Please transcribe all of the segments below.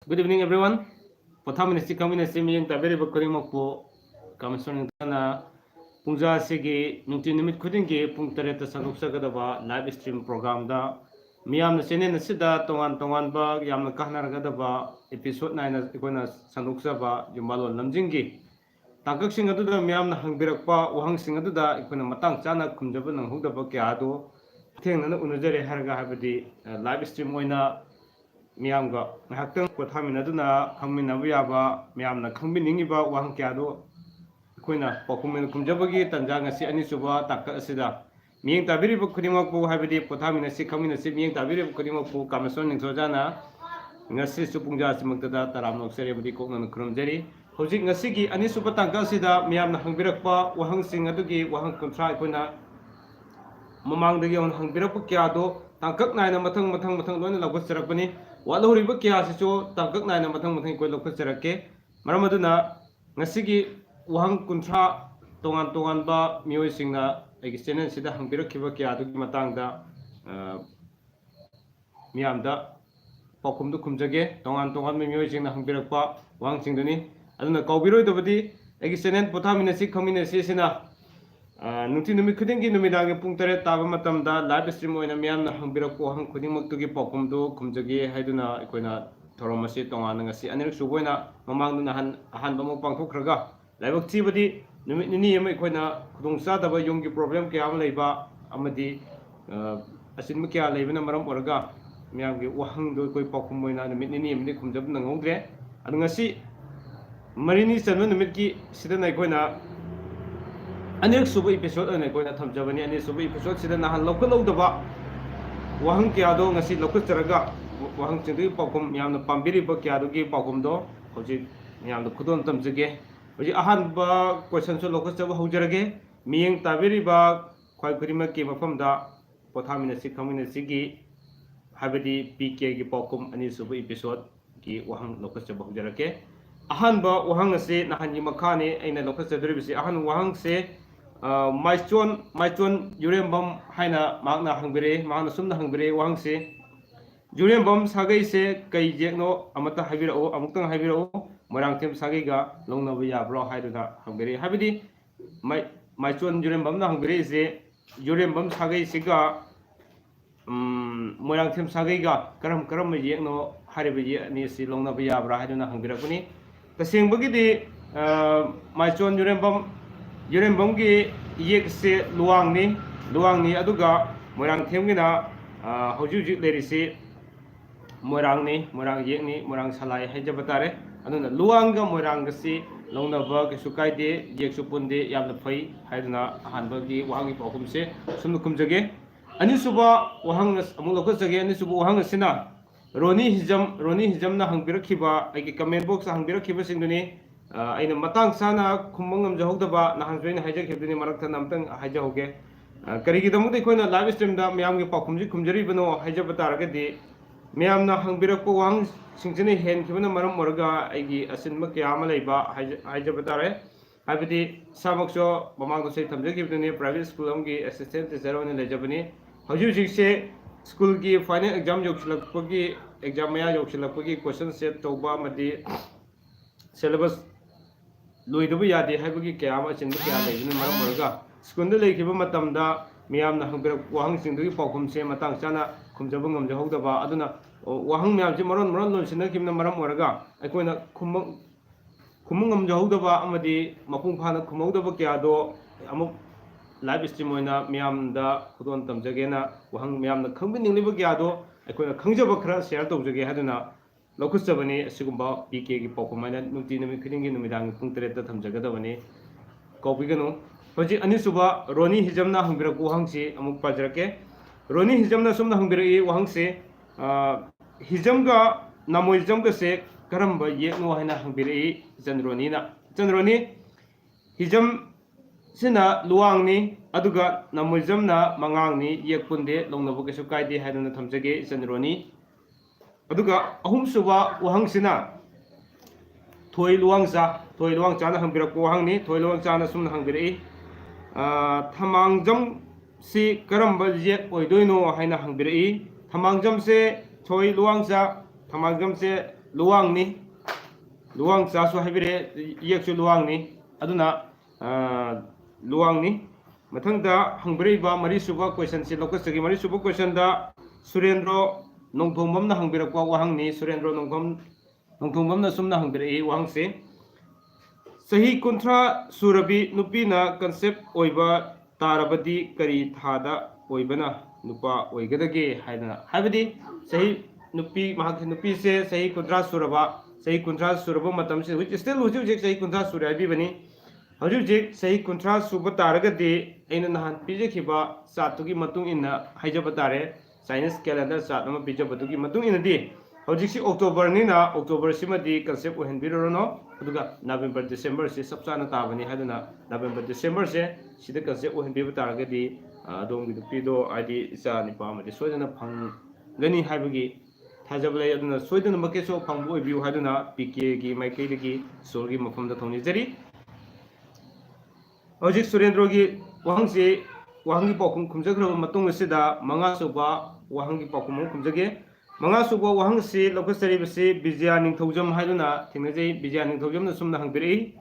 Good evening, everyone. Pothaminasi KHANGMINASI miyeng tabiri bakuri makpo kamisong na pungja sigi nungti nimit khuding ki pung tareta sanuk sagadaba live stream program da miyam na channel na sida tongan ba yam na kahnar gadaba episode na ikona sanuk saba yumbalo lamjingi tangkak sing adu da miyam na hangbirakpa wahang sing adu da ikona matang chana khumjaba nang hugdaba kya ado thengna na unajare harga habadi live stream oina 미암과 학등 포타미나두나 강민나부 야바 미암나 강민닝이바 와한께도 코이나 포쿠멘 kumjabagi tanjangasi anisuba takka asida miyeng tabiri bu khudimakpu habidi pothaminasi khaminasi miyeng tabiri bu khudimakpu kamason ningsojana ngasi supungja simagtada taramnok serebudi kokna kromjeri hojik ngasi gi anisuba tangka asida miyamna hangbirakpa wahangsing adugi wahang kontra koina mamangdagi on hangbirakpa kyado tangkak naina mathang loina lagusarapani Walau kia sesuatu tangkak naina matang koi lokal cerake, maram aduna ngasigi wahang kuntra tongan ba mioi singna egi channel sida hangbirak kiba kia adu matang da miam da pokum du kumjage tongan mioi singna hangbirak pa wahang singdani aduna kaubiroi dabadi egi channel pothaminasi KHANGMINASI sina nungti numit khudingi numidangi pung tare taba matamda live stream oina miyamna hangbirakpo wahang khudingmaktugi pokum du kumjage haiduna ikoina thoramasi tongana ngasi anirik suboina mamangduna ahanba mo pangthokraga laibak chibadi numit nini ama ikoina khudungchadaba yunggi problem kya ama leiba amadi asinma kya leibana maram oraga miyamgi wahang do koi pokum oina numit nini amni khumjab nangongdre adu ngasi marini chanwa numit ki sidana ikoina Anik suba episode ane koi na thamjabani ani suba episode sida nahan lokal daba wahang kyado ngasi lokal charaga wahang chingdi pokum yamna pambiri ba kyado gi pokum do hoji yamna khudon tamjage hoji ahan ba question so lokal chaba haujarage miyeng tabiri ba khoi kurima ki mafam da pothaminasi KHANGMINASI gi habadi PK gi pokum ani suba episode gi wahang lokal chaba haujarage ahan ba wahang ase nahan yi makhane aina lokal chadri bisi ahan wahang se maicon yurembam haina magna hangbire magna sumna hangbire wangse yurembam sagai se kai jekno amata habirao amuktang habirao morangtem sagai ga longnaba yabro haiduna hangbire habidi maicon yurembam na hangbire se yurembam sagai siga morangtem sagai ga karam jekno haribe ye ni si longnaba yabra haiduna hangbirapuni tasengbagi de maicon Yurembamgi yek se luang ni aduga morang themgina hojuju lerisi morang yek ni morang salai hajabatare aduna luanga morang gasi longnaba ke sukaide yek supunde yamna phai haiduna hanbagi wangi pokum se sumnu kumjage ani suba wahang amuloko jage ani suba wahang sina Roni hijam na hangbirakhiba ai comment box hangbirakhiba singduni aina matang sana khumangam jahogdaba nahan join haijakibdini marakta namtang haijahoge karigi damude koina live stream da miyam gi pakhumji khumjari bano haijabataragadi miyamna hangbirakpo wang singjini hen khibana maram morga aigi asinma kyama leiba haijabatare habidi samakso mamangdo sei thamjagibdini private school amgi assistant teacher oni lejabani hoju jikse school ki final exam yoksilakpagi exam maya yoksilakpagi question set toba madi syllabus loidabu yade haibagi kayama chinba kya leibina maram morga school da leikiba matamda miyamna hangbirak wahang singdugi pokum se matang chana khumjaba ngamja hogdaba aduna wahang miyam ji maron lon sinakibna maram morga aikoina khumang ngamja hogdaba amadi mapung phana khumhogdaba kya do amuk live stream oina miyamda khudon tamjagena wahang miyamna khangbiningliba kya do aikoina khangjaba khara share tawjage haduna lokusabani asigumba PK gi pokumana nungti nami khidingi numidang pung tereta thamjagadabani kopiganu hoji anisuba Roni hijamna hangbirakku hangsi amuk pajarake Roni hijamna sumna hangbirai wahangse hijamga namoi hijamga se karamba yekno haina hangbirai Roni hijam sina luangni aduga namoi hijamna mangangni yekpunde longnabu kesu kaide haiduna thamjage Roni aduga ahum suba wahang sina thoi luang cha na hangbirakpo wahangni thoi luang cha na sumna hangbirai thamangjam si karamba yek oidoino haina hangbirai thamangjam se thoi luang cha thamangjam se luang ni luang cha su haibire yek su luang ni aduna luang ni mathang da hangbire ba mari suba question si lokus gi mari suba question da Surendro nongthomam na hangbire kwa wahang ni Surendro nongthomam na sumna hangbire wahang se sahi kuntra surabi nupina concept oiba tarabadi kari thada oibana nupa oigadage haidana habidi sahi nupi mahak nupi se sahi kuntra suraba matam se which still hujik sahi kuntra sura bi bani hujik sahi kuntra suba taragade aina nahan pije khiba satugi matung inna haijaba tare Chinese calendar sat nama pijaba tugi matung inna di hujik si October ni na October simadi concept ohen birono aduga November December se sapsana tabani haduna November December se sida concept ohen biba taragade adom gi pido id isa ni pa ma de soidana phang gani haibagi thajabla aduna soidana makeso phangbu oibiu haduna pk gi maikei gi sol gi mafam da thoni jari hojik Surendro gi wahangsi wahangi pakhum khumjagraba matung asida manga suba wahangi pakhum khumjage manga suba wahangsi lokasari basi bijya ningthaujam haiduna thingnajai bijya ningthaujam na sumna hangbirei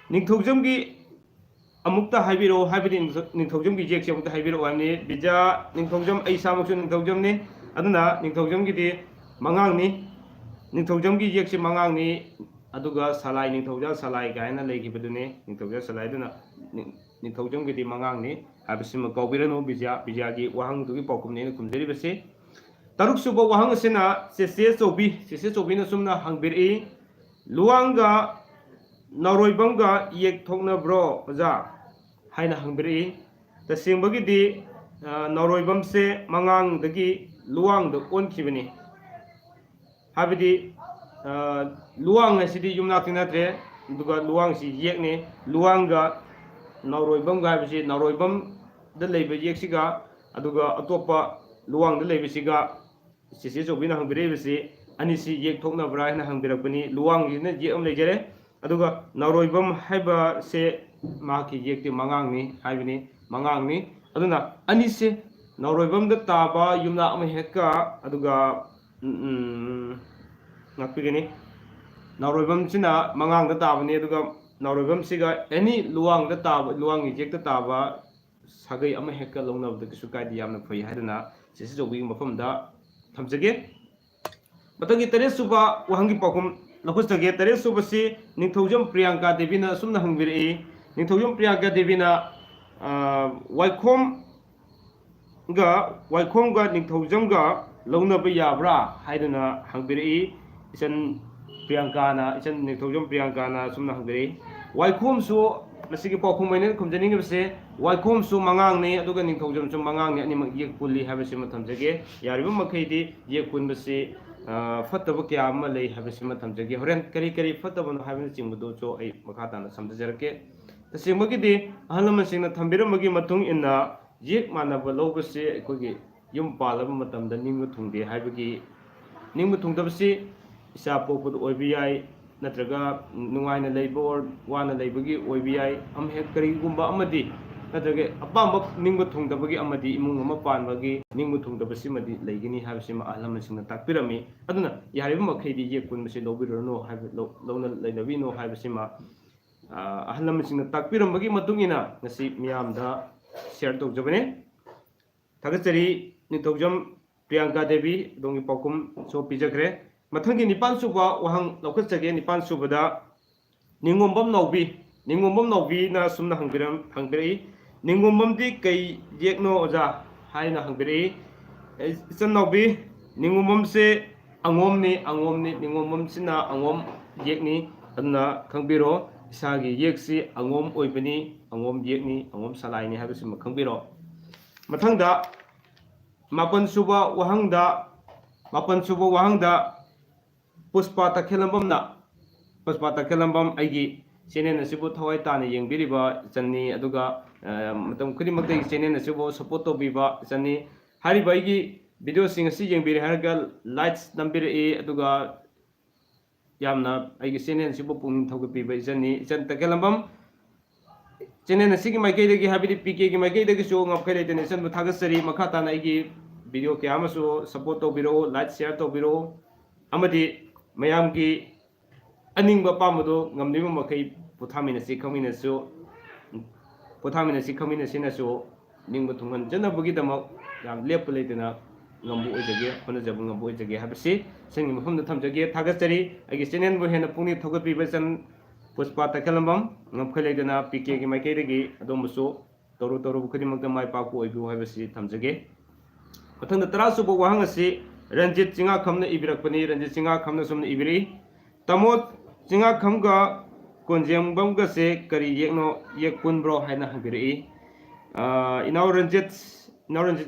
ningthaujam gi amukta haibiro haibidi ningthaujam gi jek amukta haibiro wani bija ningthaujam ai samaksu ningthaujam ni aduna ningthaujam gi di mangang ni ningthaujam gi jek mangang ni aduga salai ningthauja salai gaina leigibadune ningthauja salai duna ningthaujam gi di mangang ni habisima kaubirano bija gi wahang dugi pakum ni kumjeri base taruk suba wahang asina sese chobi na sumna hangbirei luanga naroibamga yek thokna bro oja haina hangbirei tasengbagi di naroibam se mangang dagi luang da onkhibani habidi luang asidi yumna tinatre duga luang si yekne luanga naroibam ga habisi naroibam da leiba yeksiga aduga atopa luang da leiba siga sisi chobina hangbirei bisi anisi yek thokna bra haina hangbirakbani luang ina je am leijare aduga naroibam haiba se maki yekti mangang ni haibini mangang ni aduna anise naroibam da taba yumna am hekka aduga nakpigani naroibam sina mangang da tabani aduga naroibam siga any luang da taba luang yek da taba sagai am hekka longnab da kisu kaidi yamna phai haidana sisi jobi mafam da thamjage matangi tare suba wahangi pakum lakus tage tare suba si ningthaujam Priyanka Devi na sumna hangbirei ningthaujam Priyanka Devi na waikhom ga ningthaujam ga launaba yabra haiduna hangbirei isan Priyanka na isan ningthaujam Priyanka na sumna hangbirei waikhom su masigi pakhum mainen khumjani base waikhom su mangang ni aduga ningthaujam su mangang ni ani yek pulli habasi mathamjage yariba makhaidi yek punbasi fataba kya ama lei habasi mathamjage horen kari fataba no habina chingbudo cho ai makata na samdajarake tasemagi di ahalama singna thambiramagi matung inna yek manaba lobase akogi yum palaba matamda ningbu thungde haibagi ningbu thungdabasi isa pokpud oibi yai natraga nungaina leiba or wana leibagi oibi yai am hek karigumba amadi natraga apamba ningbu thungdabagi amadi imung ama panbagi ningbu thungdabasi madi leigini habasi ma ahalama singna takpirami aduna yariba makhaidi yek punbasi lobirano haiba lona leinabino habasi ma ahalama singna takpirambagi matungina ngasi miyamda share tawjabane thagachari ningthaujam Priyanka Devi dongi pakum so pijakre mathangi nipan suba wahang lokachage nipan subada ningombam naubi na sumna hangbirei ningombam di kai yekno oja haina hangbirei isan naubi ningombam se angom ni ningombam sina angom yekni adna khangbiro isagi yeksi angom oibani angom yekni angom salai ni habisi khangbiro mathangda mapan suba wahangda Puspa Takhelambam aigi channel asibu thawai tani yengbiriba channi aduga matam khudimagdai channel asibu support tobiba channi hariba aigi video sing asi yengbiri harga likes nambire aduga yamna aigi channel asibu pung thawgipiba channi chan Takhelambam channel asigi maikei dagi habidi pk gi maikei dagi so ngapkhai deni chan thagasari makhata na aigi video kya amasu support tobiro like share tobiro amadi mayam ki aning ba pamado ngamni ma makai pothaminasi khaminasi na so ning ba thungan jana bugi damak yam lep leitena ngambu ojage hona jabu ngambu ojage habasi sengi mafam da thamjage thagachari agi channel bo hena pungni thogat pi basan puspa takalambam ngapkhaleidena pk gi makai regi adomso toru toru khudi makta mai pa ko oibu habasi thamjage mathang da tara subo wahang asi Ranjit Chinga Khamna Ibirakpani Ranjit Chinga Khamna Sumna Ibiri Tamot Chinga Khamga Konjengbam ga se kari yekno yek punbro haina hangiri inaw Ranjit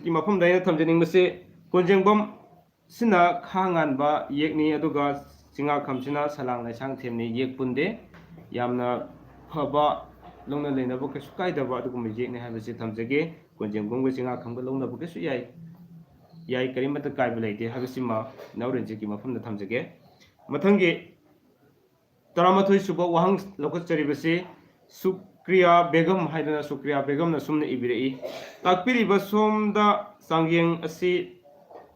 ki mafam daina thamjaning mase Konjengbam sina khangan ba yekni aduga Chinga Khamsina salang laisang themni yek punde yamna phaba longna leina bo ke sukai da ba adugu yekni habase thamjage Konjengbam ga Chinga Khamga longna bo ke su yai karimata kai belaite habisima naurenje ki mafam da thamjage mathangi taramathoi suba wahang lokat charibase Sukriya Begum haidana Sukriya Begum na sumna ibirei takpiri ba somda sangyeng asi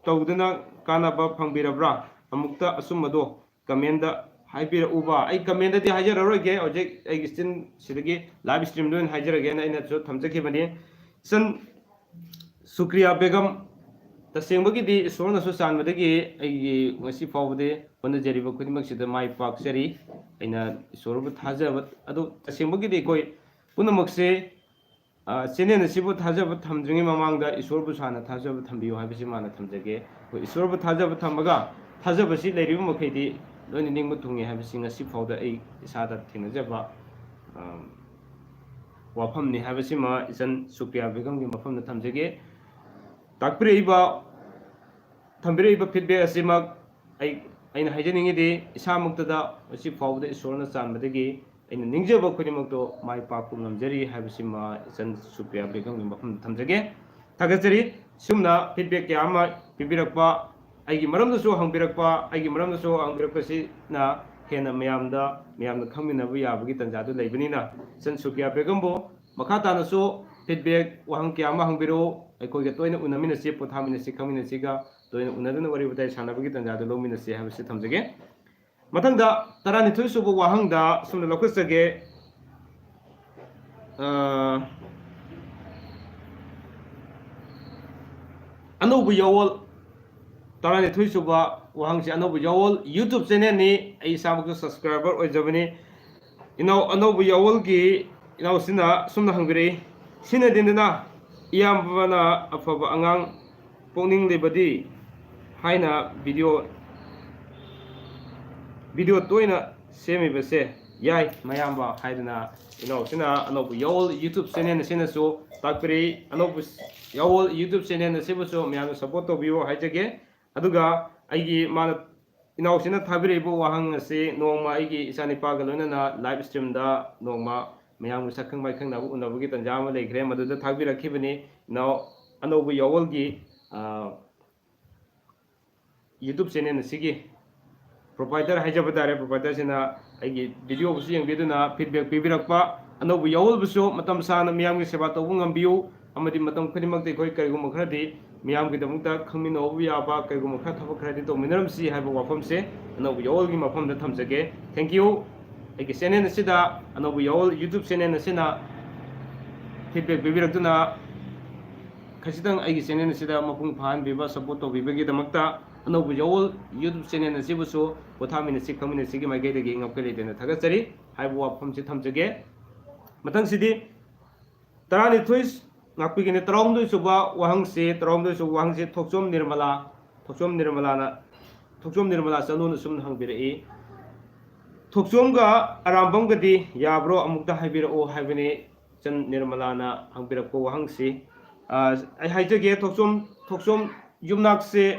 tawdana kanaba phangbirabra amukta asumado kamenda haibira uba ai kamenda di hajaroroge ojek ai gistin sidagi live stream doin hajarage na ina so thamjake bani san Sukriya Begum tasengbagidi iswarna so sanbadagi ai ngasi fawde honajariba khudimak mai paksari aina iswarbu thajaba adu tasengbagidi koi punamakse channel asibu thajaba thamdringi mamangda iswarbu sana thajaba thambiyo habisi mana thamjage ko iswarbu thajaba thambaga thajaba si leiribu makhaidi loni ningmu thungi habisi ngasi fawda ai isada thinajaba wafamni habisi ma isan Sukriya Begum gi mafam na thamjage takpireba thambireba feedback asima aina haijaningi de isamuktada asi fawda isorna chanbadagi aina ningjaba khodimakto mai paku ngamjari habisima isan Sukriya Begum gi mafam thamjage thagachari sumna feedback kya ama pibirakpa aigi maramdasu hangbirakpa aigi maramdasu hangbirakpasi na hena mayamda khangminabu yabagi tanjadu leibinina isan Sukriya Begum bo makata nasu feedback wahang kya ama hangbiro aikoi ga toina unaminasi pothaminasi khaminasi ga toina unadana wari batai sanabagi tanjadu lominasi habisi thamjage mathangda taranithoi subu wahangda sumna lokhasage anobu yawol taranithoi suba wahangsi anobu yawol YouTube channel ni ai samuk subscriber oijabani anobu yawol gi sina sumna hangbiri sina dindana iyambana afaba angang pongning lebadi haina video toina semi base yai mayamba haidana sina anobu yawol YouTube channel na sina so takpiri anobu yawol YouTube channel na sibuso mayamna support to biyo haijage aduga aigi mana sina thabirebo wahang ase nongma aigi isani paga loina live stream da nongma mayam sakhang mai khang nabu unabugi tanjama leikre maduda thagbirakibani anobu yawol gi YouTube channel sigi provider haijabadare provider sina aigi video busu yengbeduna feedback pibirakpa anobu yawol busu matam sana miyam gi seba tobu ngambiu amadi matam khanimak de koi kaigum khradi miyam gi damukta khangmin obu yaba kaigum khra thaba khradi to minaramsi haiba wafam se anobu yawol gi mafam da thamjage thank you aigi channel sida anobu yawol YouTube channel sina feedback pibirakduna khasitang aigi channel sida mapung phan biba support to bibagi damakta anobu yawol YouTube channel sibusu pothaminasi khaminasi gi magai degi ngapkali dena thagachari haibu wafam si thamjage matang sidi tarani thois ngakpigine tarongdoi suba wahangsi thokchom nirmala chanun sum hangbirei thokchomga arambam gadi yabro amukta haibira o haibini chan nirmala na hangbirakko wahangsi ai haijage thokchom yumnakse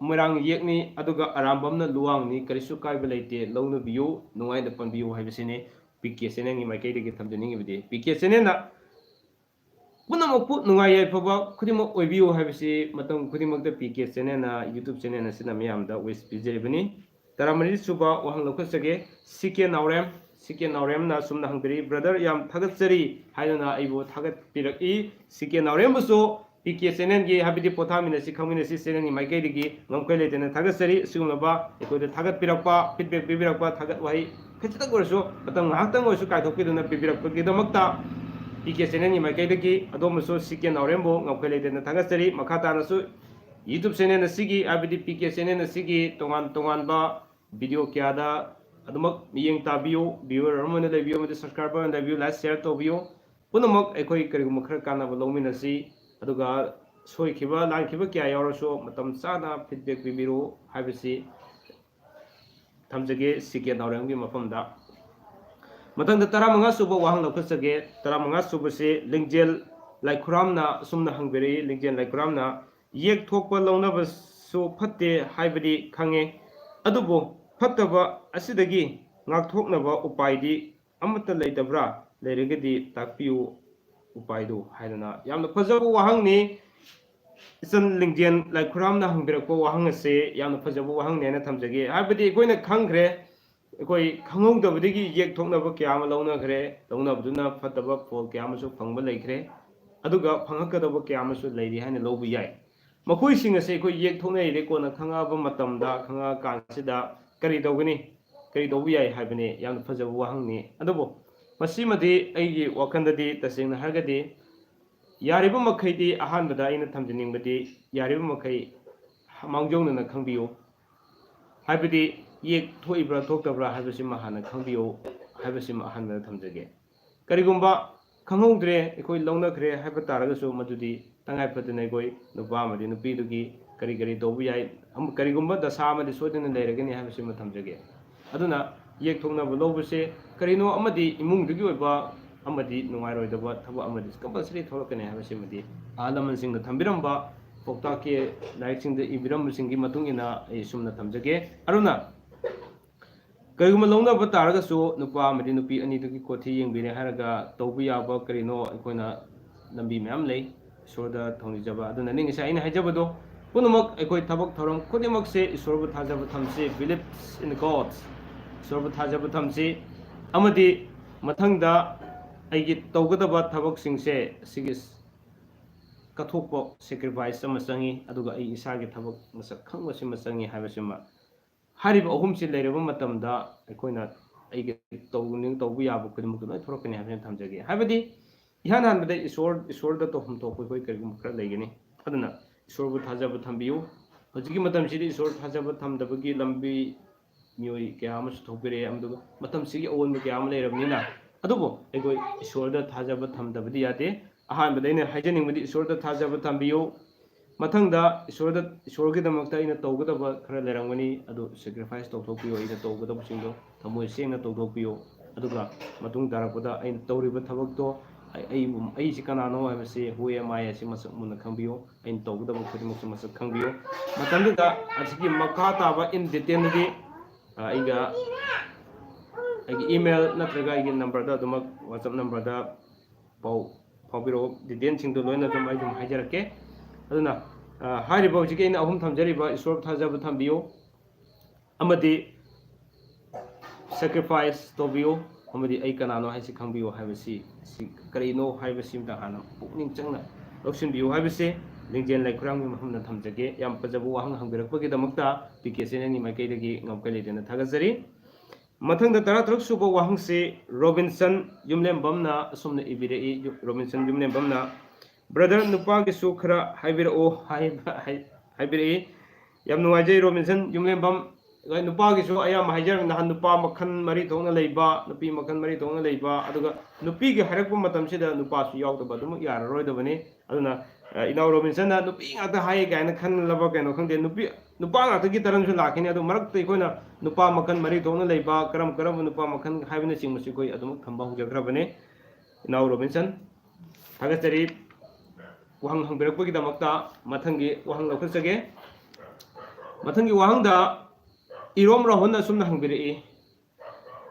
merang yekni aduga arambamna luwangni karisu kaiba leite lawna biyu nungai da panbiyu haibisine PK channel ni makai degi thamjani bidi PK channel na punamok pu nungai yai phaba khudimok oibiyu haibisi matam khudimok da PK channel na YouTube channel na sina miyam da wis bijeribani taramani suba wahang lokhasage CK Naurem na sumna hangbiri brother yam thagachari haidana aibo thagat piraki CK Naurem buso PK channel gi habidi pothaminasi khangminasi channel ni maikai digi ngamkai leitena thagasari sigumaba ekoi thagat pirakpa feedback pibirakpa thagat wahi khachita gorso matam ngahakta gorso kaithokpiduna pibirakpa gi damakta PK channel ni maikai digi adomaso siken aurembo ngamkai leitena thagasari makhata nasu YouTube channel na sigi habidi PK channel na sigi tongan ba video kya da adumak miyeng tabiyo viewer ramana lebiyo mate subscriber and review like share to biyo punamak ekoi karigum khara kana ba longminasi aduga soi khiba lan khiba kya yawraso matam chana feedback bibiro habisi thamjage sike daurang gi mafamda matang da tara manga suba wahang lakhasage tara manga suba se lingjel laikhuramna sumna hangberi lingjel laikhuramna yek thokpa longna ba so phatte haibadi khange adubo fattaba asidagi ngakthoknaba upaidi amata leitabra leiragadi takpiu upaidu haidana yamna fajaba wahang ni isan lingjen laikhuramna hangbirakpa wahang ase yamna fajaba wahang ne na thamjage habadi koina khangre koi khangongdabadigi yek thoknaba kyama launa khre launabduna fattaba pol kyamasu phangba leikre aduga phangakadaba kyamasu leiri haina lobu yai makoi sing ase koi yek thoknai re kona khangaba matamda khanga kansida kari dogani kari dobu yai haibane yamna fajaba wahang ni adubo masimadi aigi wakandadi tasengna hargadi yariba makhaidi ahanbada aina thamjaningbadi yariba makhai mangjongna khangbiyo haibadi yek thoibra thoktabra haibasi mahana khangbiyo haibasi ahanbada thamjage karigumba khangongdre ekoi longna khre haiba taragasu madudi tangai phatana ekoi nupa amadi nupi dugi kari kari dobu yai karigumba dasa amadi sodina leiragani haibasi thamjage aduna yek thongna bolobuse karino amadi imung dugi oiba amadi nungairoi thaba amadi compulsory thorokane habase madi alaman singna thambiramba pokta ke laik singda ibiram singi matung ina sumna thamjage aruna kariguma longna ba taraga su nupa amadi nupi ani dugi kothi yengbire haraga tobu yaba karino ikoina lambi myam lei isorda thongni jaba aduna ning isa ina hajabado punamak ekoi thabak thoram kodimak se isorbu thajaba thamse believes in God isorbu thajaba thamse amadi mathangda aigi tawgadaba thabak singse sigis kathokpo sacrifice ama changi aduga ai isagi thabak masak khangwasi machangi habasima hariba ahumsi leiraba matamda aikoina aigi tawning tawbu yaba kudimuk noi thorokani habsen thamjage habadi ihan hanbada isorda to hum to koi karigum khara leigani aduna isorbu thajaba thambiyu hojigi matam sidi isor thajaba thamdabagi lambi mioi kya amas thokpire amduga matam sigi awon kya am leirabnina adubo egoi isorda thajaba thamdabadi yate ahan badaina hajaningbadi isorda thajaba thambiyu mathangda isorgi damakta ina tawgadaba khara lerangani adu sacrifice tawthokpiyo ina tawgadaba singdo thamoi sengna tawthokpiyo aduga matung darakpada aina tawriba thabakto ai si kanano habase who am I asi masak muna khangbiyo aina tawgadaba khudimuk masak khangbiyo matamda asigi makha taba in detail di aiga email natraga aigi number da dumak WhatsApp number da pawbiro detail singdo loina dum ai dum hajarake aduna hariba hojike ina ahum thamjariba isor thajaba thambiyo amadi sacrifice tobiyo amadi ai kanano haisi khangbiyo habasi si karino habasi mta hana pukning changna option biyo habase lingjen laikhrang mi mahumna thamjage yam pajabu wahang hangbirakpagi damakta PK channel ni maikai dagi ngamkai ledena thagajari mathangda taratruk suba wahang se Robinson Yumlembamna asumna ibirei Robinson Yumlembamna brother nupa gi sukhra haibirao haibirei yam nuwajai Robinson Yumlembam nupa gi su ayam haijar nahan nupa makhan mari thongna leiba nupi makhan mari thongna leiba aduga nupi gi harakpa matam sida nupa su yaudaba dum yararoi dabani aduna inaw Robinson na nupi ngata hai gaina khan laba kaino khangde nupa ngata gi taran su lakhini adu marak te koina nupa makhan mari thongna leiba karam nupa makhan haibina singmasi koi adum thamba hujagrabane inaw Robinson thagastari wahang hangbirakpagi damakta mathangi wahang lakhasage mathangi wahangda irom rahon sumna hangbirei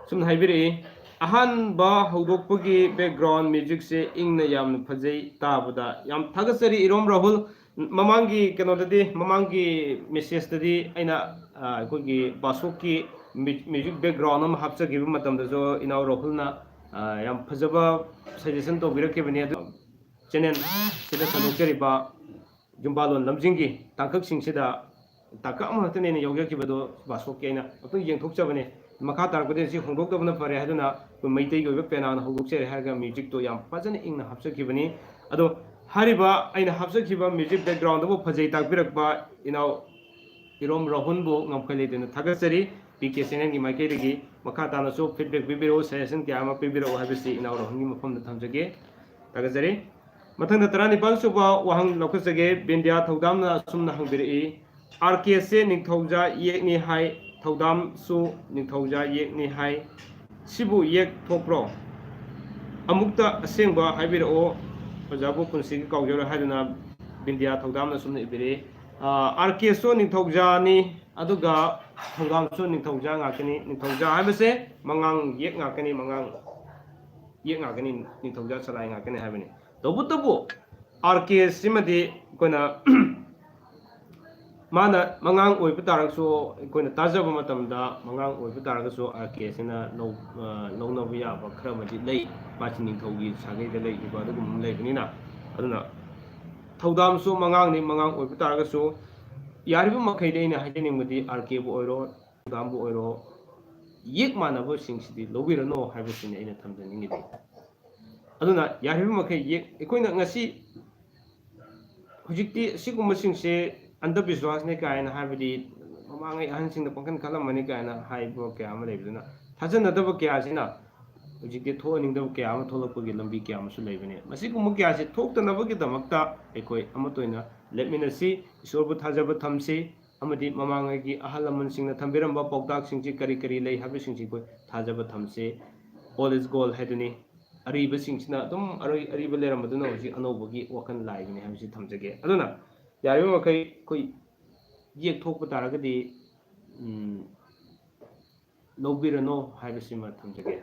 sumna haibirei ahan ba hogdokpagi background music se ingna yamna phajai tabada yam thagasari irom rahul mamangi kenodadi mamangi message tadi aina kogi basoki music background am hapchagi matamda jo inaw rahulna yam phajaba suggestion to birakebani channel sida sanokjariba jumbalon lamjingi tangkaksingsida taka amhatane yawjakibado basokeina atun yengthokjabane makha tarpade si hongdoktabna fare haduna maitai goiba pena na hongdokchere haga music to yam fajana ingna hapsakibani ado hariba aina hapsakiba music background bo phajai takbirakba inaw irom rahun bo ngamkhale den thagatsari pk channel gi maike degi makha tana so feedback bibiro suggestion kya ma bibiro habisi inaw rahun gi mafam da thamjage tagajari mathang tarani pal suba wahang lokhasage bindia thodamna sumna hangbiri RKC ningthauja yekni hai thodam su ningthauja yekni hai sibu yek thopro amukta asengba haibiro pajabu punsi kaujora haduna bindia thodamna sumna ibiri RKC ningthauja ni aduga thodam su ningthauja ngakani ningthauja haibase mangang yek ngakani mangang yek ngakani ningthauja salai ngakani haibani tobu RKC simadi kona mana mangang oi putarakso koina tajaba matamda mangang oi putaragaso RKC na no biya ba khra madi lei machini thogi sagai de lei ba dugum lei kanina aduna thodam so mangang ni mangang oi putaragaso yaribu makhai de ina hajeni mudi RK bu oiro thodam bu oiro yek mana bo singsidi lobirano haibasini ina thamjani ngi aduna yaribu makhai yek ekoina ngasi hujikti sigumma singse अंधविश्वास ने कायना हाबदी ममांगे अहनसिंग पंखन खलमनि कायना हाइबो क्या अमा लेबदना थाजनदब क्या सिना हुजिके थोनिंगदब क्या अमा थोलकपगी लंबी क्या अमा सु लेबने मसिगुम क्या से थोक्तनबगी दमक्ता एकोय अमतोइना लेटमिनसी ईश्वरबु थाजब थमसी अमदि ममांगे की अहल लमनसिंगना थंबिरंबा पौताक सिंगची करी करी लेइ हाबसिंगची को थाजब थमसे ऑल इज गोल हेदुनी अरीब सिंगसिना तुम अरीब लेरमदुना हुजि अनौबगी वखन लाइबने हाबसि थमजगे अदुना यारिबो मखै कोई येक थोकप तारगदि लौबिरनो हाइबसिमा थमजगे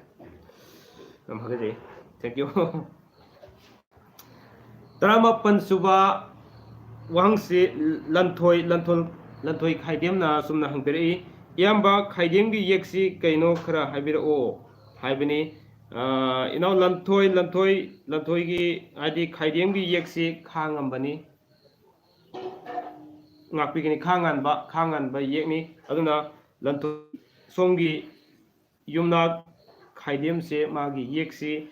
नमहगदे थैंक यू तरामपन सुबा वहांसे लंथोय खाइदेमना सुमना हंगपेरई इयाम्बा खाइदेमगी येक्सी कैनो खरा हाइबिरओ हाइबनी इनाव लंथोयगी आदि खाइदेमगी येक्सी खांगंबनी ngakpigini khanganba yekni aduna lanto somgi yumna khaidem se magi yeksi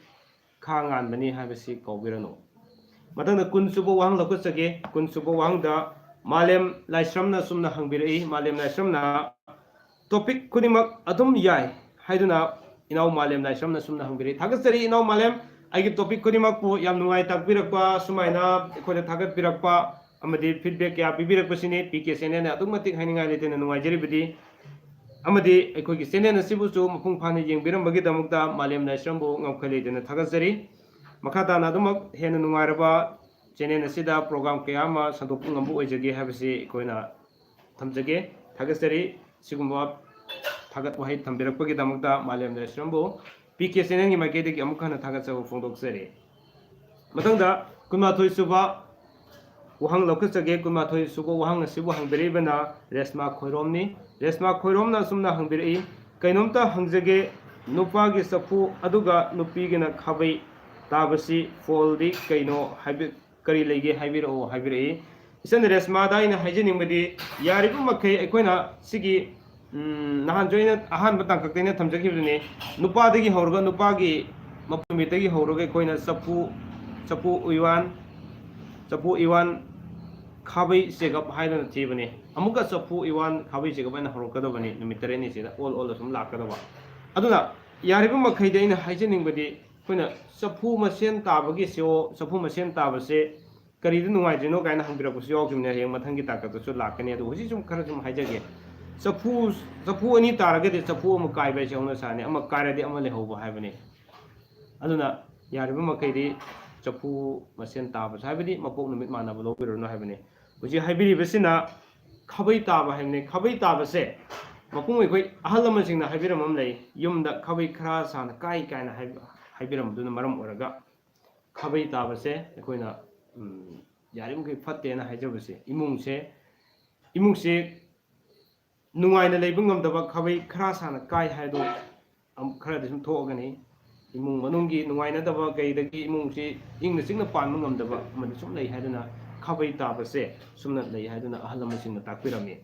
khangan bani habasi kaubirano matangda kunsubo wang lakusage kunsubo wang da malem laisramna sumna hangbirei malem laisramna topic kunimak adum yai haiduna inaw malem laisramna sumna hangbirei thagasari inaw malem agi topic kunimak pu yam nungai takpirakpa sumaina ekhoda thagat pirakpa amadi feedback ya bibirek pasini PK channel na adumatik hainingai letena nungai jaribidi amadi ekhogi channel asibu su mapung phani jengbiram bagi damukta malem naisrambo ngamkhale dena thagasari makhata na adumak hena nungai raba channel asida program kaya ma sandopung ngambu oijage habasi ekoina thamjage thagasari sigumba thagat wahai thambirak bagi damukta malem naisrambo PK channel ni maike deki amukhana thagatsabu phongdoksari matangda kunmathoi suba wahang lokasage kumathoi sugo wahang asibu hangbiribana resma khoiromna sumna hangbiri kainomta hangjage nupagi safu aduga nupigina khabai tabasi foldi kaino habi kari lege habiro habiri isan resma da ina hajeningmadi yaribu makai ekoina sigi nahan joina ahan batang kakteina thamjagibne nupadagi horga nupagi mapumitagi horoge koina safu iwan khabai chegap haidana thibane amuka safu iwan khabai chegap ana horokadabani numitareni sida all sum lakadaba aduna yaribu makhai de ina haijeningbadi koina safu masen tabagi seo safu masen tabase kari du nungai jino kaina hangbiraku seo kimne heng mathangi takatu su lakani adu hoji sum khara sum haijage safu ani taragade safu mu kai bai chawna sane ama karade ama le hoba haibane aduna yaribu makhai de safu masen tabas haibadi mapok numit manaba lobirno haibane Uji haibiri besina khabai taba haimne khabai taba se mapung ekoi ahal lamasing na haibiram am lei yumda khabai khara sana kai na haibiram duna maram oraga khabai taba se ekoina yarim kai phatte na haijabase imungse nungai na leibung ngam daba khabai khara sana kai haido am khara de sum thogani imung manunggi nungainadaba kaidagi imungsi ingna singna panma ngamdaba amadi sum lei haiduna khabai tabase sumna lei haiduna ahal lamasingna takpirami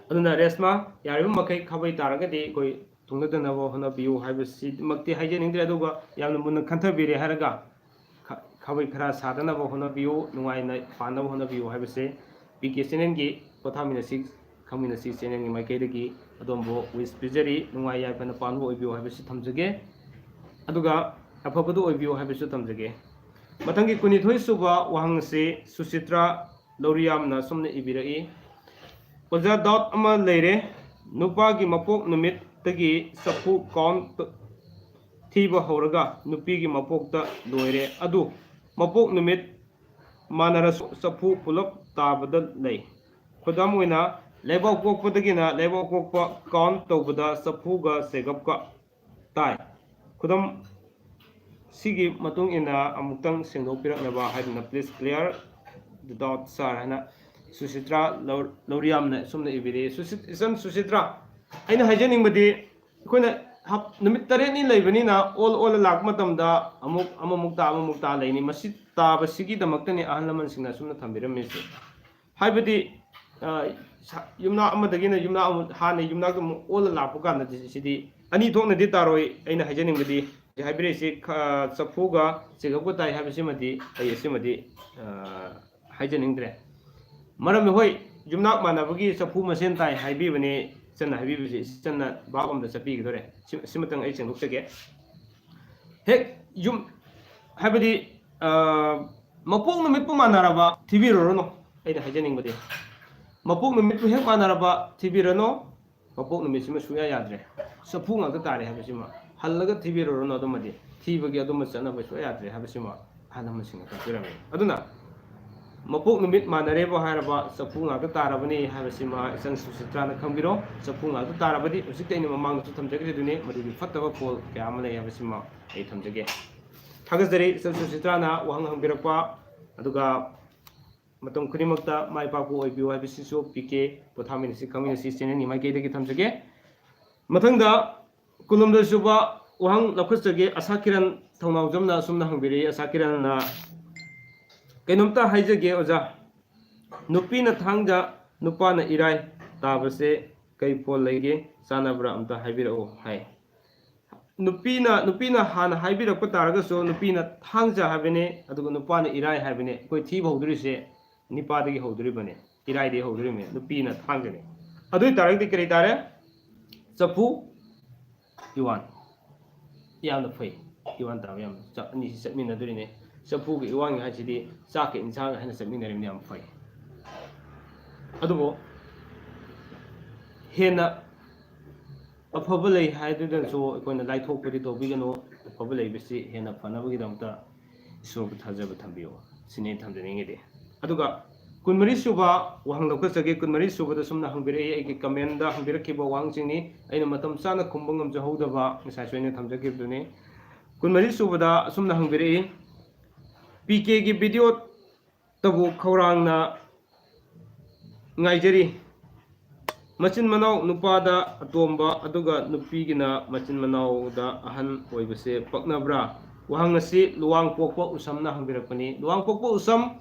aduna resma yaribu makai khabai taragadi koi tungnadanaba honabiyu haibasi makti haijeningdre aduga yamna munna khanthabire haraga khabai khara sadanaba honabiyu nungaina panaba honabiyu haibase PK channel pothaminasi khangminasi channel ni maikaidagi adombo wish pijari nungai yaipana panbo oibiyo haibasi thamjage aduga afabadu oibiyo habisu tamjage matangi kunithoi suba wahangse Susitra Loriamna sumne ibirai oja dot ama leire nupa gi mapok numit tagi sapu count thiba horaga nupi gi mapok ta loire adu mapok numit manara sapu pulap tabada lei khudam oina lebok pokpadagina lebok pokpa count tobada sapu ga segap ka tai khudam sigi matung ina amutang sengdokpiraknaba haiduna please clear the dot sar hana Susitra Loriamna sumna ibiri Susitra aina haijaningmadi akoina numit tare ni leibani all lak matamda amukta leini masi taba sigi damaktani ahal laman singna sumna thambiramisi haibadi yumna amadagina yumna hana yumna all lakpu kana sidi ani thokna di taroi aina haijaningmadi haibiresi sapuga segapko tai habisimadi ayesimadi haijaningdre maram hoi jumnak manabagi sapu masen tai haibibani channa haibibisi channa babamda sapi gidore simatang ai chengdokchage hek yum haibadi mapok numit pu manaraba thibirorono aina haijaningmadi mapok numit pu hek manaraba thibirano mapok numit sima suya yadre sapu ngakta tare habisima halaga thibirorono adumadi thibagi aduma chanaba suya yadre habisima hanamasing takpirami aduna mapok numit manareba hairaba sapu ngakta tarabani habisima isang Susitrana khambiro sapu ngakta tarabadi usik taini mamang su thamjagre duni madigi fattaba pol kya amale habisima ai thamjage thagajari isang Susitrana wahang hangbirakpa aduga matam khunimakta mai papu oibiu habisisu PK pothaminasi khangminasi channel ni mai keidagi thamjage mathangda kulumda suba wahang lakhusage asakiran thongnawjamna sumna hangbiri asakiran na kainomta haijage oja nupina thangja nupana irai tabase kai pol leige sanabra amta haibirao hai nupina hana haibirakpa taraga so nupina thangja habene aduga nupana irai habene koi thi bhawdurise nipadagi hawduribane irai de hawdurime nupina thangjane adui taragdi kare tare chapu iwan yamna fai iwan ta yam ni satmina durine chapu gi iwan ha chidi chak ke insang hana satmina rim yam fai adubo hena afaba lei haidudan so koina laithokpadi tobigano afaba lei bisi hena fanabagi damta isor thajaba thambiyo sine thamjaningede aduga kunmari suba wahang lokasage kunmari suba da sumna hangbire ai comment da hangbirakiba wahang singni aina matam chana khumbangam jahodaba misai soine thamjakibdune kunmari suba da sumna hangbire PK gi video tabu khawrangna ngaijari machin manau nupada atomba aduga nupigina machin manau da ahan oibase paknabra wahang asi luwang pokpa usamna hangbirakpani luwang pokpa usam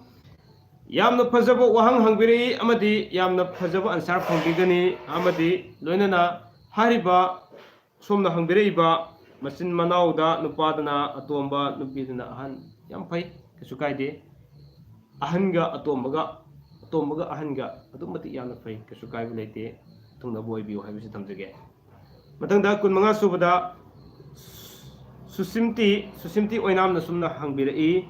yamna phajaba wahang hangbiri amadi yamna phajaba ansar phongbigani amadi loinana hariba somna hangbiraiba machin manauda nupadana atomba nupidana ahan yam phai kasu kaide ahanga atombaga ahanga adumati yamna phai kasu kaibu leite tungna boy biu haibisi tamjage matangda kunmanga subada susimti oinamna sumna hangbirai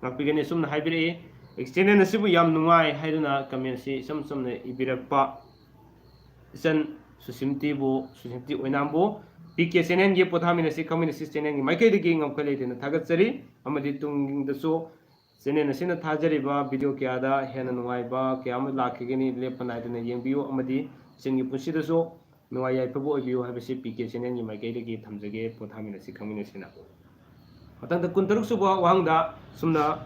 ngakpigani sumna haibirai extended nasibu yam nungai haiduna comment si samna ibirakpa isan susimti oinambo PK channel ge pothaminasi khangminasi channel gi maikai digi ngamkhale dina thagatsari amadi tungdaso channel asina thajariba video kya da hena nungai ba kya am lakhigani lepana dina yengbiyo amadi singi pusidaso nungai yaipabu obiyo habisi PK channel gi maikai digi thamjage pothaminasi khangminasi na matangda kuntaruk suba wahangda sumna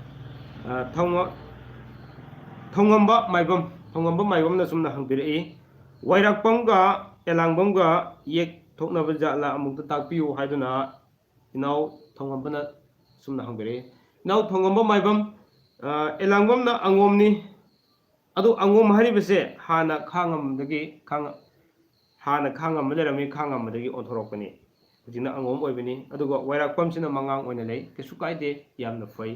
thongamba maibam na sumna hangbirai wairakpamga elangbamga yek थोकनब जातला अमुक ताकपियु हाइदुना इनाउ थोंगंबना सुमना हंगरे इनाउ थोंगंब माइबम एलांगमना अंगोमनी अदु अंगोम हारिबसे हाना खांगमदगी हाना खांगम Laramie खांगमदगी ओथोरकनी जिना अंगोम ओइबनी अदुगा वैराकपमसिना मंगांग ओइना लै केसु काइदे यामना फै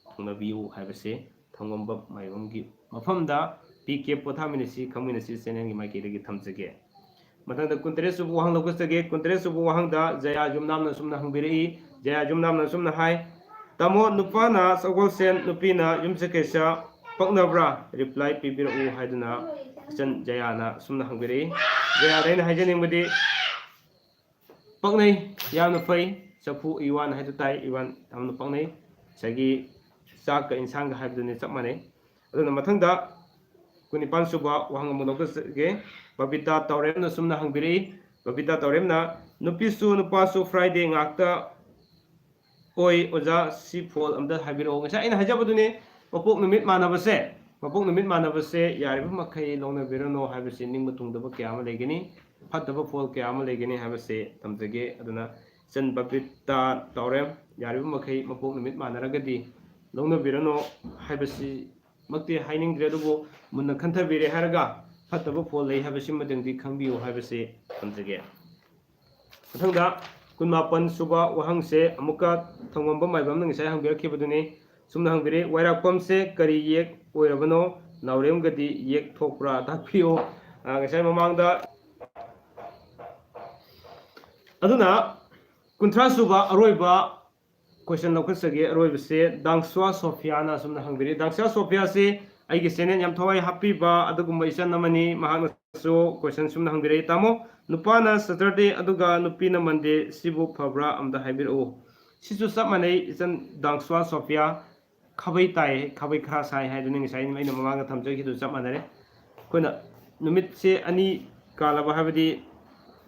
थोंगनबियु हाइबसे थोंगंब माइबमगी मफमदा पीके पोथामिनसी खंगमिनसी channel माइकेदगी थमजगे Matang कुंतरे सुबु वहां लोकसगे कुंतरे सुबु वहांदा जया जुमनामना सुमना हंबिरई जया जुमनामना सुमना हाय तमो नुपाना सगोलसेन नुपीना युमसकेसा पकनब्रा reply पिबिरउ हाइदुना सन जयाना सुमना हंबिरई जया दैना हाइजनिंगबदी पकनई यामना फै सफु Ivan हाइदु ताई Ivan यामना पकनई सगी चाक का इंसान हाइबदुनि चप माने अदुना मथंगदा कुनिपान सुबा वहां मुनोकसगे बबिता तौरेमना सुमना हंबिरई बबिता तौरेमना नुपिसु नुपासु फ्राइडे ngakta ओइ ओजा सी फोल अमदा हाबिरो ngasa ina hajabaduni mapok numit manabase yariba makhai longna birano habase ningma tungdaba kyama legani phataba fol kyama legani habase tamjage aduna chen bapita taurem yariba makhai mapok numit manaragadi longna birano habase makti haining dredubo munna khantha bire haraga phataba fol lei habase madengdi khangbiyo habase tamjage mathangda kunmapan suba wahangse amuka thongomba maibam nang sai hangbirkhibaduni sumna hangbire wairakpamse kari yek oirabano naurem gadi yek thokpra takpio ngasai mamangda aduna kunthra suba aroiba question lokusage aroibase dangswa sofiana sumna hangbire dangswa sofia se aigi senen yam thawai happy ba adugumba isan namani mahana so question sumna hangbire tamo nupana Saturday aduga nupina Monday sibu fabra amda habiru sisu sapmanei isan dangswa sofia khabai tai khabai khra sai haiduni ngisai maina mamanga thamjagi du sapmanare koina numit se ani kalaba habadi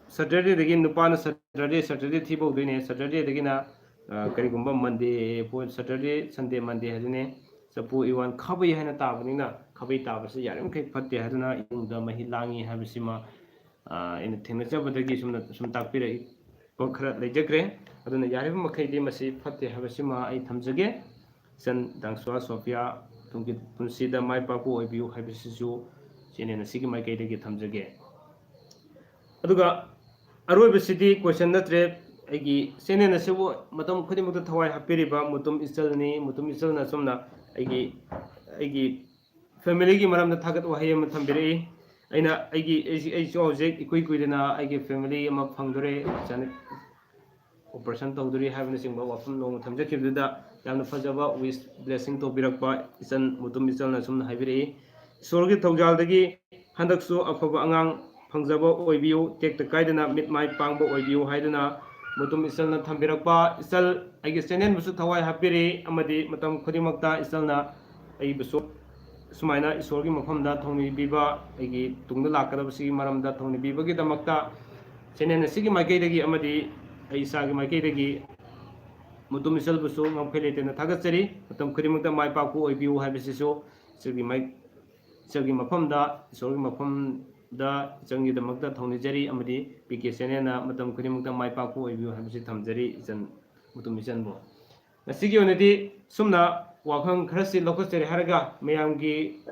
Saturday dagi nupana Saturday thibo duine Saturday dagi na karigumba Monday po Saturday Sunday Monday hadune sapu iwan khabai haina tabani na khabai tabase yarim kai phatte haduna ingda mahi langi habisima इन थेंगनजबदगी सुम ताकपिरे खरा लेजग्रे अदुना यारिब मखैदि मसी फते हबसिमा आई थमजगे सन दांगस्वा Sophia Tungi पुंसीदा माइ पापु ओइबिउ हाइबिसु चेनेना सिगी माइकैदगी थमजगे अदुगा अरोइबसिदि question नत्रे आइगी चेनेना सेबो मतम खुदिमुक थवाइ हापिरिबा Mutum इस्टलना Sumana आइगी family की मरम थागत वहाय म थम्बिरे अना हौजिक इकुई कुइदना आइगे family अमा फंगदरे जाने operation तौदरी हाबन सिंग वाफम नोंग थमजखिबदा यामना फजबा wish blessing तौबिरकपा इसन मुतुम इचलना सुमना हाबिरे ईश्वरगी थौजालदगी हंदकसु अफबा अंगांग फंगजबा ओइबियु टेक्ट काइदना मिट माइ पांगबा ओइबियु हाइदना मुतुम इचलना थम्बिरकपा इचल आइगे चैनल बुसु थवाइ हापिरे अमदि मतम खुदिमक्ता इचलना आइबसु सुमाइना ईश्वर की मफम थोनीबीबा तुंग लाकदबसी मरम थोनीबीबगी चैनल की माइकैदगी इसा की माइकैदगी Mutum इचलबुसु ngamkhaileitena thagachari matam khudimukta mai paku oibiu haibisisu chagi mafamda ईश्वर की मफमदा चंगी दमक्ता थोनीजरी पीके channel matam khudimukta mai paku oibiu haibisi thamjari इचन मुतुम इचनबो ngasigi onadi sumna wakhang kharasi lokoseri harga mayamgi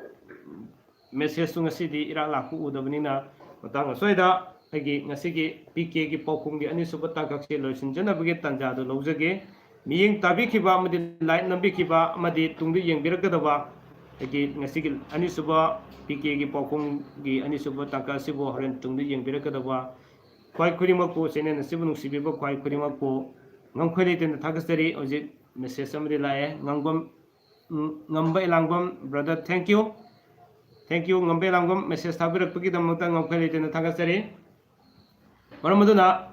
message tu ngasidi ira laku udabanina matang soida agi ngasigi pk gi pokhum gi ani subata gakse loisinjana bagi tanja do lojage miyeng tabi khiba amadi light nambi khiba amadi tungdi yengbirakadaba agi ngasigi ani suba pk gi pokhum gi ani suba tangka sibo horen tungdi yengbirakadaba kwai khurima ko chene nasibu nungsibiba kwai khurima ko ngamkhali ten thagasari oje message amadi lae ngamba ilangbam brother thank you ngamba ilangbam message thabirakpagi damata ngamkhali ten thagasari maramaduna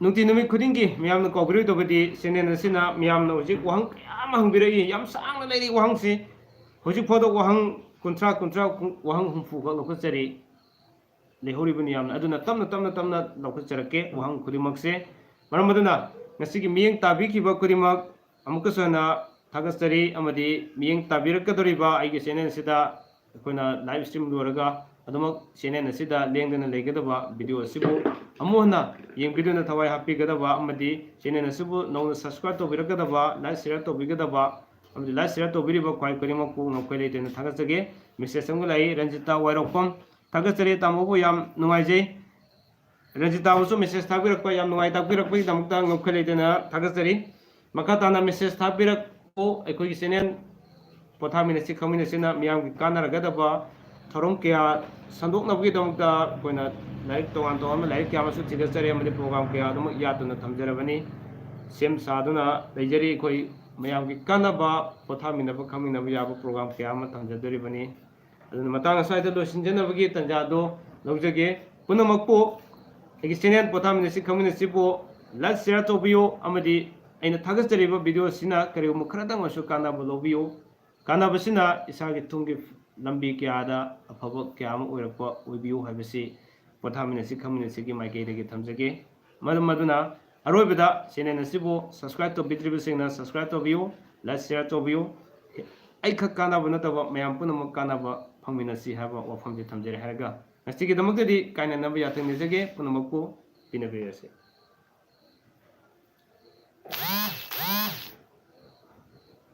nungti numi khudingi miyamna kobri dobadi channel asina miyamna hojik wahang kayam hangbirai yam sangna leiri wahang si hojik photo wahang kuntra wahang humfu ga lokachari lehoribani yamna aduna tamna lokacharake wahang khudimakse maramaduna ngasigi miyeng tabi kiba kudimak amukasana thagastari amadi miyeng tabirakadoriba aigi channel sida koina live stream loraga ꯑꯗꯨꯃꯛ channel ꯑꯁꯤꯗ ꯂꯦꯡꯗꯅ ꯂꯩꯒꯗꯕ video ꯑꯁꯤꯕꯨ ꯑꯃꯨꯛ ꯍꯟꯅ ꯌꯦꯡꯕꯤꯗꯨꯅ ꯊꯋꯥꯏ ꯍꯥꯞꯄꯤꯒꯗꯕ ꯑꯃꯗꯤ channel ꯑꯁꯤꯕꯨ ꯅꯧꯅ ꯁꯕꯁꯀ꯭ꯔꯥꯏꯕ ꯇꯧꯕꯤꯔꯛꯀꯗꯕ ꯂꯥꯏꯛ ꯁꯤꯌꯔ ꯇꯧꯕꯤꯒꯗꯕ ꯑꯃꯗꯤ ꯂꯥꯏꯛ ꯁꯤꯌꯔ ꯇꯧꯕꯤꯔꯤꯕ ꯈ꯭ꯋꯥꯏ ꯈꯨꯗꯤꯡꯃꯛꯄꯨ ꯅꯈꯣꯏ ꯂꯩꯇꯅ ꯊꯥꯒꯠꯆꯒꯦ ꯃꯦꯁꯦꯖ ꯑꯃꯒ ꯂꯥꯛꯏ ꯔꯟꯖꯤꯇꯥ ꯋꯥꯏꯔꯣꯛꯐꯝ ꯊꯥꯒꯠꯆꯔꯤ ꯇꯥꯃꯣꯕꯨ ꯌꯥꯝ ꯅꯨꯡꯉꯥꯏꯖꯩ ꯔꯟꯖꯤꯇꯥꯕꯨꯁꯨ ꯃꯦꯁꯦꯖ ꯊꯥꯕꯤꯔꯛꯄ ꯌꯥꯝ ꯅꯨꯡꯉꯥꯏ ꯇꯥꯛꯄꯤꯔꯛꯄꯒꯤꯗꯃꯛꯇ ꯅꯈꯣꯏ ꯂꯩꯇꯅ ꯊꯥꯒꯠꯆꯔꯤ ꯃꯈꯥ ꯇꯥꯅ ꯃꯦꯁꯦꯖ ꯊꯥꯕꯤꯔꯛꯄꯨ ꯑꯩꯈꯣꯏꯒꯤ ꯆꯦꯅꯦꯜ ꯄꯣꯊꯥꯃꯤꯟꯅꯁꯤ ꯈꯪꯃꯤꯟꯅꯁꯤꯅ ꯃꯤꯌꯥꯝꯒꯤ ꯀꯥꯟꯅꯔꯒꯗꯕ ꯊꯧꯔꯝ ꯀꯌꯥ ꯁꯟꯗꯣꯛꯅꯕꯒꯤꯗꯃꯛꯇ ꯑꯩꯈꯣꯏꯅ ꯂꯥꯏꯔꯤꯛ ꯇꯣꯉꯥꯟ ꯇꯣꯉꯥꯟꯕ ꯂꯥꯏꯔꯤꯛ ꯀꯌꯥ ꯑꯃꯁꯨ ꯊꯤꯒꯠꯆꯔꯤ ꯑꯃꯗꯤ ꯄ꯭ꯔꯣꯒ꯭ꯔꯥꯝ ꯀꯌꯥ ꯑꯗꯨꯃꯛ ꯌꯥꯠꯇꯨꯅ ꯊꯝꯖꯔꯕꯅꯤ ꯁꯦꯝ ꯁꯥꯗꯨꯅ ꯂꯩꯖꯔꯤ ꯑꯩꯈꯣꯏ ꯃꯌꯥꯝꯒꯤ ꯀꯥꯟꯅꯕ ꯄꯣꯊꯥꯃꯤꯟꯅꯕ ꯈꯪꯃꯤꯟꯅꯕ ꯌꯥꯕ ꯄ꯭ꯔꯣꯒ꯭ꯔꯥꯝ ꯀꯌꯥ ꯑꯃ ꯊꯝꯖꯗꯣꯔꯤꯕꯅꯤ ꯑꯗꯨꯅ ꯃꯇꯥꯡ ꯑꯁ꯭ꯋꯥꯏꯗ ꯂꯣꯏꯁꯤꯟꯖꯅꯕꯒꯤ ꯇꯥꯟꯖꯥꯗꯨ ꯂꯧꯖꯒꯦ ꯄꯨꯝꯅꯃꯛꯄꯨ ꯑꯩꯒꯤ ꯆꯦꯅꯦꯜ ꯄꯣꯊꯥꯃꯤꯟꯅꯁꯤ ꯈꯪꯃꯤꯟꯅꯁꯤꯕꯨ ꯂꯥꯏꯛ ꯁꯤꯌꯔ ꯇꯧꯕꯤꯌꯨ ꯑꯃꯗꯤ ꯑꯩꯅ ꯊꯥꯒꯠꯆꯔꯤꯕ ꯚꯤꯗꯤꯑꯣ ꯑꯁꯤꯅ ꯀꯔꯤꯒꯨꯝꯕ ꯈꯔꯗꯪ ꯑꯣꯏꯔꯁꯨ ꯀꯥꯟꯅꯕ ꯂꯧꯕꯤꯌꯨ ꯀꯥꯟꯅꯕꯁꯤꯅ ꯏꯁꯥꯒꯤ ꯇꯨꯡꯒꯤ ꯂꯝꯕꯤ ꯀꯌꯥꯗ ꯑꯐꯕꯀꯌꯥ ꯑꯃ ꯑꯣꯏꯔꯛꯄ ꯑꯣꯏꯕꯤꯌꯨ ꯍꯥꯏꯕꯁꯤ ꯄꯣꯊꯥꯃꯤꯟꯅꯁꯤ ꯈꯪꯃꯤꯟꯅꯁꯤꯒꯤ ꯃꯥꯏꯀꯩꯗꯒꯤ ꯊꯝꯖꯒꯦ ꯃꯗꯨꯅ ꯑꯔꯣꯏꯕꯗ ꯆꯦꯅꯦꯜ ꯑꯁꯤꯕꯨ ꯁꯕꯁꯀ꯭ꯔꯥꯏꯕ ꯇꯧꯕꯤꯗ꯭ꯔꯤꯕꯁꯤꯡꯅ ꯁꯕꯁꯀ꯭ꯔꯥꯏꯕ ꯇꯧꯕꯤꯌꯨ ꯂꯥꯏꯛ ꯁꯤꯌꯔ ꯇꯧꯕꯤꯌꯨ ꯑꯩꯈꯛ ꯀꯥꯟꯅꯕ ꯅꯠꯇꯕ ꯃꯌꯥꯝ ꯄꯨꯝꯅꯃꯛ ꯀꯥꯟꯅꯕ ꯐꯪꯃꯤꯟꯅꯁꯤ ꯍꯥꯏꯕ ꯋꯥꯐꯝꯁꯤ ꯊꯝꯖꯔꯦ ꯍꯥꯏꯔꯒ ꯉꯁꯤꯒꯤꯗꯃꯛꯇꯗꯤ ꯀꯥꯏꯅꯅꯕ ꯌꯥꯊꯪ ꯅꯤꯖꯒꯦ ꯄꯨꯝꯅꯃꯛꯄꯨ ꯄꯤꯅꯕꯤꯔꯁꯤ